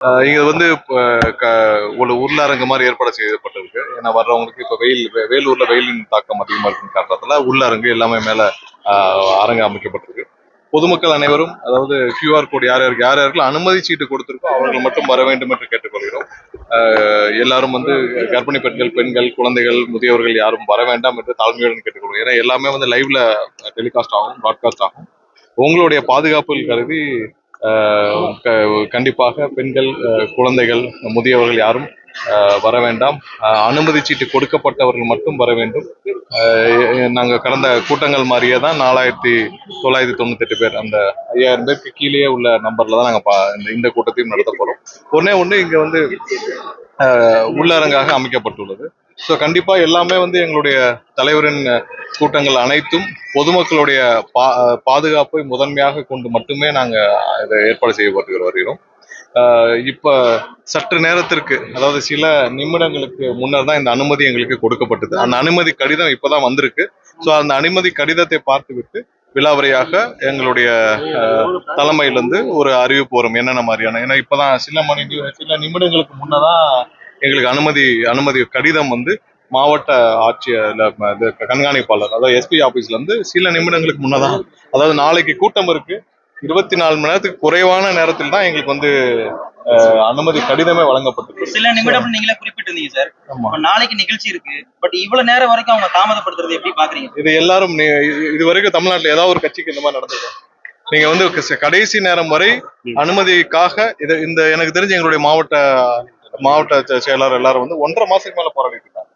இங்க வந்து ஒரு உள்ளரங்கு மாதிரி ஏற்பாடு செய்யப்பட்டிருக்கு. ஏன்னா வர்றவங்களுக்கு இப்ப வேலூர்ல வெயிலின் தாக்கம் அதிகமா இருக்கும் காரணத்துல உள்ளரங்கு எல்லாமே மேல அரங்கு அமைக்கப்பட்டிருக்கு. பொதுமக்கள் அனைவரும், அதாவது QR கோட் யார் யாருக்கு அனுமதி சீட்டு கொடுத்திருக்கோ அவர்கள் மட்டும் வர வேண்டும் என்று கேட்டுக்கொள்கிறோம். எல்லாரும் வந்து கர்ப்பிணி பெண்கள், குழந்தைகள், முதியவர்கள் யாரும் வர வேண்டாம் என்று தாழ்மையுடன் கேட்டுக்கொள்கிறோம். ஏன்னா எல்லாமே வந்து லைவ்ல டெலிகாஸ்ட் ஆகும், பிராட்காஸ்ட் ஆகும். உங்களுடைய பாதுகாப்பில் கருதி கண்டிப்பாக பெண்கள், குழந்தைகள், முதியவர்கள் யாரும் வர வேண்டாம். அனுமதி சீட்டு கொடுக்கப்பட்டவர்கள் மட்டும் வர வேண்டும். நாங்க கடந்த கூட்டங்கள் மாதிரியே தான் 4998 பேர், அந்த 5000 பேருக்கு கீழே உள்ள நம்பர்ல தான் நாங்க இந்த கூட்டத்தையும் நடத்த போறோம். ஒண்ணு இங்க வந்து உள்ளரங்காக அமைக்கப்பட்டுள்ளது. ஸோ கண்டிப்பா எல்லாமே வந்து எங்களுடைய தலைவரின் கூட்டங்கள் அனைத்தும் பொதுமக்களுடைய பாதுகாப்பை முதன்மையாக கொண்டு மட்டுமே நாங்க இதை ஏற்பாடு செய்யப்பட்டு வருகிறோம். இப்ப சற்று நேரத்திற்கு, அதாவது சில நிமிடங்களுக்கு முன்னர் தான் இந்த அனுமதி எங்களுக்கு கொடுக்கப்பட்டது. அந்த அனுமதி கடிதம் இப்பதான் வந்திருக்கு. ஸோ அந்த அனுமதி கடிதத்தை பார்த்துவிட்டு விலாவரியாக எங்களுடைய தலைமையிலிருந்து ஒரு அறிவிப்பு வரும் என்னென்ன மாதிரியான. ஏன்னா இப்பதான் சில நிமிடங்களுக்கு முன்னதான் எங்களுக்கு அனுமதி கடிதம் வந்து மாவட்ட ஆட்சியர் கண்காணிப்பாளர், அதாவது SP ஆபீஸ்ல இருந்து சில நிமிடங்களுக்கு முன்னதான், அதாவது நாளைக்கு கூட்டம் இருக்கு, 24 மணி நேரத்துக்கு குறைவான நேரத்தில் தான் எங்களுக்கு வந்து அனுமதி கடிதமே வழங்கப்பட்டிருக்கு. சில நிமிடம் நீங்களே குறிப்பிட்டிருந்தீங்க சார். நாளைக்கு நிகழ்ச்சி இருக்கு, பட் இவ்வளவு நேரம் வரைக்கும் அவங்க தாமதப்படுத்துறது எப்படி பாக்குறீங்க? இது எல்லாரும் இது வரைக்கும் தமிழ்நாட்டுல ஏதாவது ஒரு கட்சிக்கு இந்த மாதிரி நடந்திருக்கும். நீங்க வந்து கடைசி நேரம் வரை அனுமதிக்காக இந்த எனக்கு தெரிஞ்ச எங்களுடைய மாவட்ட செயலாளர் எல்லாரும் வந்து 1.5 மாசத்துக்கு மேல போராடிட்டு இருக்காங்க.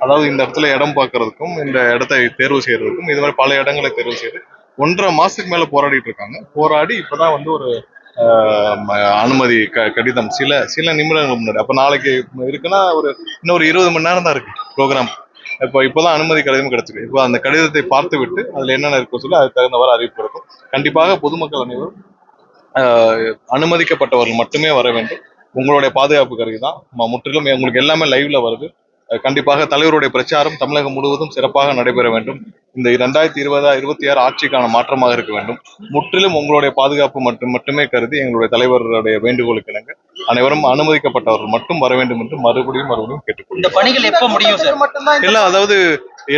அதாவது இந்த இடத்துல இடம் பார்க்கறதுக்கும் இந்த இடத்தை தேர்வு செய்யறதுக்கும் இது மாதிரி பல இடங்களை தேர்வு செய்து 1.5 மாசத்துக்கு மேல போராடிட்டு இருக்காங்க. போராடி இப்பதான் வந்து ஒரு அனுமதி கடிதம் சில நிமிடங்கள் முன்னாடி. அப்ப நாளைக்கு இருக்குன்னா இன்னொரு 20 மணி நேரம் தான் இருக்கு ப்ரோக்ராம். இப்போதான் அனுமதி கடிதம் கிடைச்சிருக்கு. இப்போ அந்த கடிதத்தை பார்த்து விட்டு அதுல என்னென்ன இருக்கும் சொல்லி அதுக்கு தகுந்தவாறு அறிவிப்பு இருக்கும். கண்டிப்பாக பொதுமக்கள் அனைவரும் அனுமதிக்கப்பட்டவர்கள் மட்டுமே வர வேண்டும். உங்களுடைய பாதுகாப்பு கருதி தான் முற்றிலும் உங்களுக்கு எல்லாமே லைவ்ல வருது. கண்டிப்பாக தலைவருடைய பிரச்சாரம் தமிழகம் முழுவதும் சிறப்பாக நடைபெற வேண்டும். இந்த 2026 ஆட்சிக்கான மாற்றமாக இருக்க வேண்டும். முற்றிலும் உங்களுடைய பாதுகாப்பு மட்டுமே கருதி எங்களுடைய தலைவருடைய வேண்டுகோளுக்கு இணங்க அனைவரும் அனுமதிக்கப்பட்டவர்கள் மட்டும் வர வேண்டும் என்று மறுபடியும் கேட்டுக்கொள்கிறோம். எல்லாம், அதாவது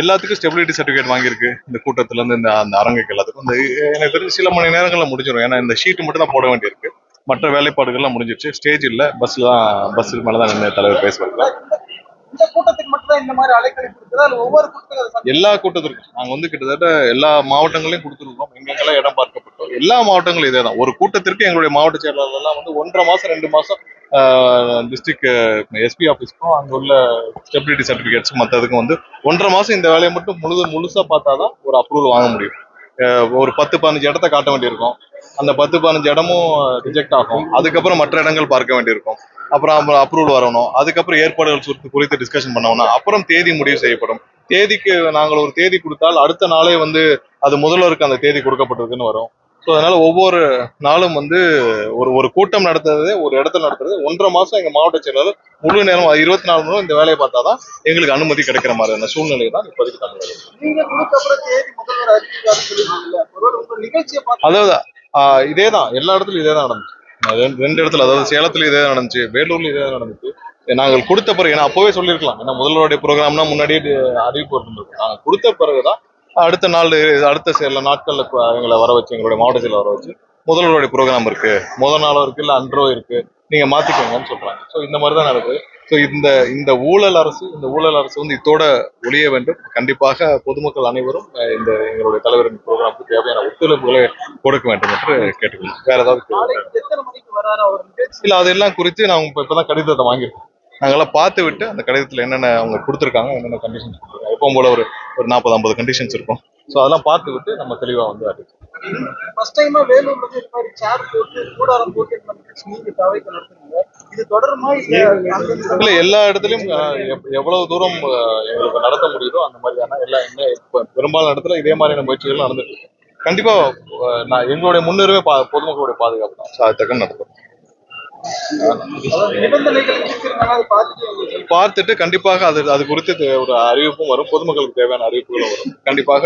எல்லாத்துக்கும் ஸ்டெபிலிட்டி சர்டிபிகேட் வாங்கியிருக்கு இந்த கூட்டத்துல இருந்து, அந்த அரங்குக்கு எல்லாத்துக்கும். எனக்கு தெரிஞ்சு சில மணி நேரங்கள்ல முடிஞ்சிடும். ஏன்னா இந்த ஷீட் மட்டும் தான் போட வேண்டியிருக்கு. மற்ற வேலைப்பாடுகள்லாம் முடிஞ்சிருச்சு. ஸ்டேஜ் இல்ல, பஸ் மேலதான் நின்று தலைவர் பேசுவாங்க. எல்லா கூட்டத்திற்கும் நாங்க வந்து கிட்டத்தட்ட எல்லா மாவட்டங்களையும் கொடுத்துருக்கோம். எங்கெங்கெல்லாம் இடம் பார்க்கப்பட்டோம் எல்லா மாவட்டங்களும் இதே தான். ஒரு கூட்டத்திற்கு எங்களுடைய மாவட்ட செயலாளர் எல்லாம் வந்து 1.5 மாசம் 2 மாசம் டிஸ்ட்ரிக்ட் SP ஆபீஸ்க்கும் அங்க உள்ள ஸ்டெபிலிட்டி சர்டிபிகேட்ஸ் மற்றதுக்கும் வந்து 1.5 மாசம் இந்த வேலையை மட்டும் முழுசா பார்த்தாதான் ஒரு அப்ரூவல் வாங்க முடியும். ஒரு 10-15 இடத்த காட்ட வேண்டியிருக்கும். அந்த 10-15 இடமும் ரிஜெக்ட் ஆகும். அதுக்கப்புறம் மற்ற இடங்கள் பார்க்க வேண்டியிருக்கும். அப்புறம் அப்ரூவல் வரணும். அதுக்கப்புறம் ஏற்பாடுகள் குறித்து டிஸ்கஷன் பண்ணோம்னா அப்புறம் தேதி முடிவு செய்யப்படும். தேதிக்கு நாங்கள் ஒரு தேதி கொடுத்தால் அடுத்த நாளே வந்து அது முதல்வருக்கு அந்த தேதி கொடுக்கப்பட்டிருக்குன்னு வரும். ஸோ அதனால ஒவ்வொரு நாளும் வந்து ஒரு கூட்டம் நடத்துறது, ஒரு இடத்துல நடத்துறது 1.5 மாசம் எங்க மாவட்ட செயலாளர் முழு நேரம் 24 மணி நேரம் இந்த வேலையை பார்த்தாதான் எங்களுக்கு அனுமதி கிடைக்கிற மாதிரியான சூழ்நிலை தான் இப்போதைக்கு தமிழகம். அதாவது இதேதான் எல்லா இடத்துலயும் இதேதான் நடந்துச்சு. 2 இடத்துல, அதாவது சேலத்துல இதே நடந்துச்சு, வேலூர்ல இதே நடந்துச்சு. நாங்கள் கொடுத்த பிறகு, ஏன்னா அப்பவே சொல்லியிருக்கலாம், ஏன்னா முதல்வருடைய ப்ரோக்ராம்னா முன்னாடியே அறிவிப்பு இருந்திருக்கும். நாங்கள் கொடுத்த பிறகுதான் அடுத்த சில நாட்கள்ல எங்களை வர வச்சு, எங்களுடைய மாவட்ட செயலர் வர வச்சு, முதல்வருடைய ப்ரோக்ராம் இருக்கு, முதல் நாளோ இருக்கு, இல்ல அன்றோ இருக்கு, நீங்க மாத்திக்கோங்கன்னு சொல்றாங்க. ஸோ இந்த மாதிரிதான் நடக்குது. ஸோ இந்த ஊழல் அரசு வந்து இதோட ஒழிய வேண்டும். கண்டிப்பாக பொதுமக்கள் அனைவரும் எங்களுடைய தலைவரின் ப்ரோக்ராமுக்கு தேவையான ஒத்துழைப்புகளை கொடுக்க வேண்டும் என்று கேட்டுக்கொள்ளும். வேற ஏதாவது இல்ல, அதெல்லாம் குறித்து நான் இப்பதான் கடிதத்தை வாங்கியிருக்கோம். நாங்கெல்லாம் பார்த்து விட்டு அந்த கடிதத்துல என்னென்ன அவங்க கொடுத்துருக்காங்க, என்னென்ன கண்டிஷன்ஸ் கொடுத்துருக்காங்க, எப்பவும் போல ஒரு 40-50 கண்டிஷன்ஸ் இருக்கும். ஸோ அதெல்லாம் பார்த்து விட்டு நம்ம தெளிவா வந்து அறிவிச்சோம். இல்ல, எல்லா இடத்துலயும் எவ்வளவு தூரம் எங்களுக்கு நடத்த முடியுதோ அந்த மாதிரியான பெரும்பாலான இடத்துல இதே மாதிரியான முயற்சிகள் நடந்துட்டு இருக்கு. கண்டிப்பா எங்களுடைய முன்னுரிமை பொதுமக்களுடைய பாதுகாப்பு தான். அதுக்கு நடத்தும். பார்த்துட்டு கண்டிப்பாக அது குறித்து ஒரு அறிவிப்பும் வரும். பொதுமக்களுக்கு தேவையான அறிவிப்புகளும் வரும். கண்டிப்பாக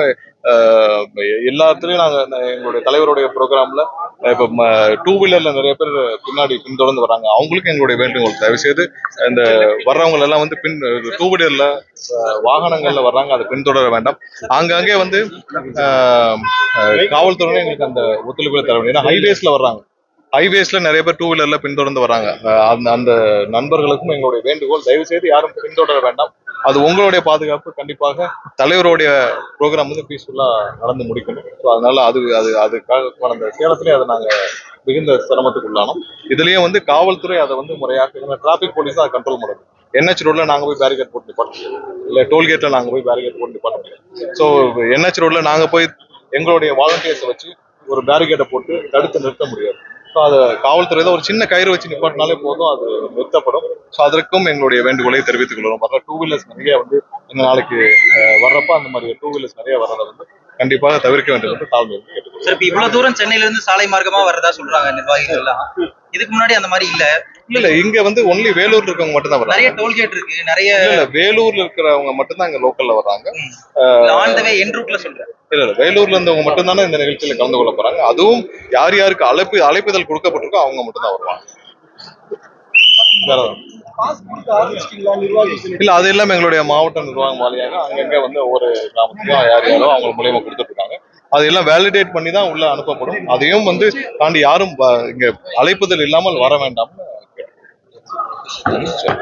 எல்லாத்துலயும் நாங்க எங்களுடைய தலைவருடைய ப்ரோக்ராம்ல இப்ப டூ வீலர்ல நிறைய பேர் பின்னாடி பின்தொடர்ந்து வராங்க, அவங்களுக்கு எங்களுடைய வேண்டுகோள், தயவு செய்து இந்த வர்றவங்க எல்லாம் வந்து டூ வீலர்ல வாகனங்கள்ல வர்றாங்க, அதை பின்தொடர வேண்டாம். ஆங்காங்கே வந்து காவல்துறை எங்களுக்கு அந்த ஒத்துழைப்பு தர வேண்டும். ஏன்னா ஹைவேஸ்ல வர்றாங்க, ஹைவேஸ்ல நிறைய பேர் டூ வீலர்ல பின்தொடர்ந்து வராங்க. அந்த அந்த நண்பர்களுக்கும் எங்களுடைய வேண்டுகோள், தயவு செய்து யாரும் பின்தொடர வேண்டாம். அது உங்களுடைய பாதுகாப்பு. கண்டிப்பாக தலைவருடைய ப்ரோக்ராம் வந்து பீஸ்ஃபுல்லா நடந்து முடிக்கணும். ஸோ அதனால அதுக்காக அந்த சேலத்திலே அதை நாங்க மிகுந்த சிரமத்துக்கு உள்ளானோம். இதுலயும் வந்து காவல்துறை அதை வந்து முறையாக டிராபிக் போலீஸ் அதை கண்ட்ரோல் பண்ணுது. என்ஹெச் ரோட்ல நாங்க போய் பேரிகேட் போட்டு நிப்பாட்ட முடியாது, இல்ல டோல்கேட்ல நாங்க போய் பேரிகேட் போட்டு நிப்பாட்ட முடியாது. ஸோ என்ஹெச் ரோட்ல நாங்க போய் எங்களுடைய வாலண்டியர்ஸை வச்சு ஒரு பேரிகேட்டை போட்டு தடுத்து நிறுத்த முடியாது. ஸோ அதை காவல்துறை தான் ஒரு சின்ன கயிறு வச்சு நிப்பாட்டினாலே போதும், அது நிறுத்தப்படும். ஸோ அதற்கும் எங்களுடைய வேண்டுகோளை தெரிவித்துக் கொள்கிறோம். வர டூ வீலர்ஸ் நிறைய வந்து இந்த நாளைக்கு வர்றப்ப அந்த மாதிரி டூ வீலர்ஸ் நிறைய வர்றதை வந்து கண்டிப்பாக தவிர்க்க வேண்டும் என்று தாழ்மை கேட்டுக்கொள்கிறோம். சார், இப்ப இவ்வளவு தூரம் சென்னையில இருந்து சாலை மார்க்கமா வர்றதா சொல்றாங்க நிர்வாகிகள் எல்லாம். இதுக்கு முன்னாடி அந்த மாதிரி இல்ல. இல்ல இங்க வந்து ஒன்லி வேலூர்ல இருக்கவங்க மட்டும் தான் நிறைய வர்றாங்க. டோல்கேட் இருக்கு, நிறைய இல்ல வேலூர்ல இருக்கிறவங்க மட்டும் தான் இங்க லோக்கல்ல வர்றாங்க. ஆன் த வே என் ரூட்ல சொல்றேன். இல்ல வேலூர்ல இருந்தவங்க மட்டும் தானே இந்த நிகழ்ச்சியில கலந்து கொள்ள போறாங்க. அதுவும் யார் யாருக்கு அழைப்புதல் கொடுக்கப்பட்டிருக்கோ அவங்க மட்டும் தான் வருவாங்க. இல்ல அது எல்லாமே எங்களுடைய மாவட்ட நிர்வாகம் வாரியாக அங்கங்க வந்து ஒவ்வொரு கிராமத்துக்கும் யார் யாரோ அவங்க மூலியமா கொடுத்துட்டு இருக்காங்க. அதையெல்லாம் வேலிடேட் பண்ணி தான் உள்ள அனுப்பப்படும். அதையும் வந்து தாண்டி யாரும் இங்க அழைப்புதல் இல்லாமல் வர வேண்டாம்னு கேட்டுக்கொள்கிறேன்.